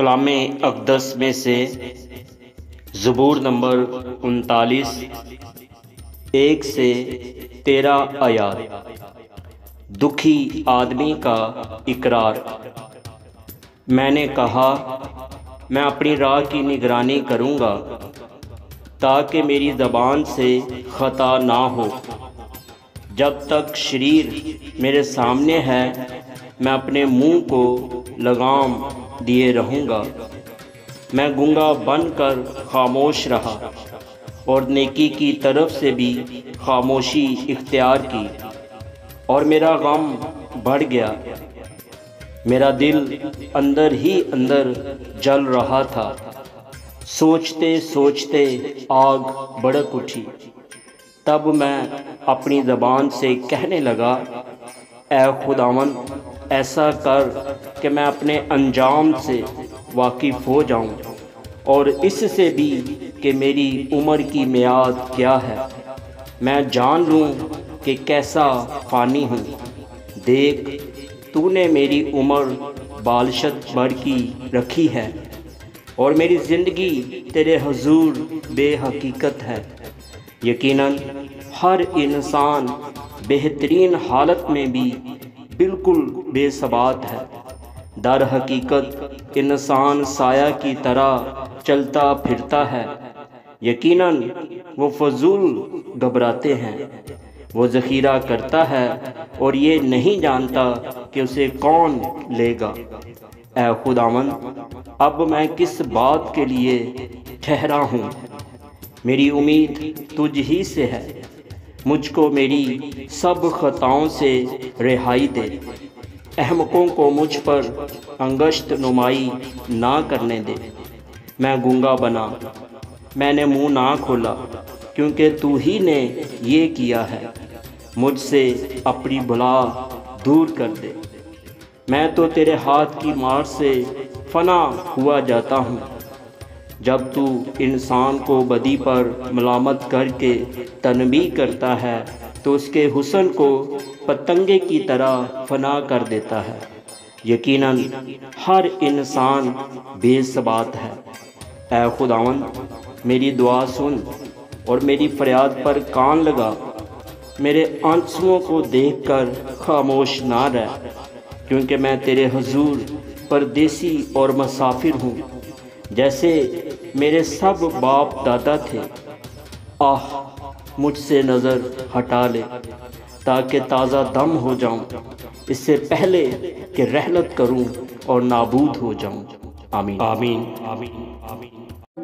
کلام اقدس میں سے زبور نمبر 39 1 سے 13 آیات۔ دکھی آدمی کا اقرار۔ میں نے کہا میں اپنی راہ کی نگرانی کروں گا تاکہ میری زبان سے خطا نہ ہو۔ جب تک شریر میرے سامنے ہے میں اپنے منہ کو لگام دیے رہوں گا۔ میں گنگا بن کر خاموش رہا اور نیکی کی طرف سے بھی خاموشی اختیار کی، اور میرا غم بڑھ گیا۔ میرا دل اندر ہی اندر جل رہا تھا، سوچتے سوچتے آگ بھڑک اٹھی۔ تب میں اپنی زبان سے کہنے لگا، اے خداوند ایسا کر کہ میں اپنے انجام سے واقف ہو جاؤں، اور اس سے بھی کہ میری عمر کی میعاد کیا ہے، میں جان لوں کہ کیسا فانی ہوں۔ دیکھ تو نے میری عمر بالشت بھر کی رکھی ہے، اور میری زندگی تیرے حضور بے حقیقت ہے۔ یقیناً ہر انسان بہترین حالت میں بھی بالکل بے ثبات ہے۔ در حقیقت انسان سایہ کی طرح چلتا پھرتا ہے۔ یقیناً وہ فضول گھبراتے ہیں۔ وہ ذخیرہ کرتا ہے اور یہ نہیں جانتا کہ اسے کون لے گا۔ اے خداوند اب میں کس بات کے لیے ٹھہرا ہوں؟ میری امید تجھ ہی سے ہے۔ مجھ کو میری سب خطاؤں سے رہائی دے۔ احمقوں کو مجھ پر انگشت نمائی نہ کرنے دے۔ میں گنگا بنا، میں نے منہ نہ کھولا، کیونکہ تو ہی نے یہ کیا ہے۔ مجھ سے اپنی بلا دور کر دے۔ میں تو تیرے ہاتھ کی مار سے فنا ہوا جاتا ہوں۔ جب تو انسان کو بدی پر ملامت کر کے تنبیہ کرتا ہے تو اس کے حسن کو پتنگے کی طرح فنا کر دیتا ہے۔ یقیناً ہر انسان بے ثبات ہے۔ اے خداوند میری دعا سن اور میری فریاد پر کان لگا۔ میرے آنسوؤں کو دیکھ کر خاموش نہ رہ، کیونکہ میں تیرے حضور پردیسی اور مسافر ہوں، جیسے میرے سب باپ دادا تھے۔ آہ مجھ سے نظر ہٹا لے تاکہ تازہ دم ہو جاؤں، اس سے پہلے کہ رحلت کروں اور نابود ہو جاؤں۔ آمین آمین آمین آمین۔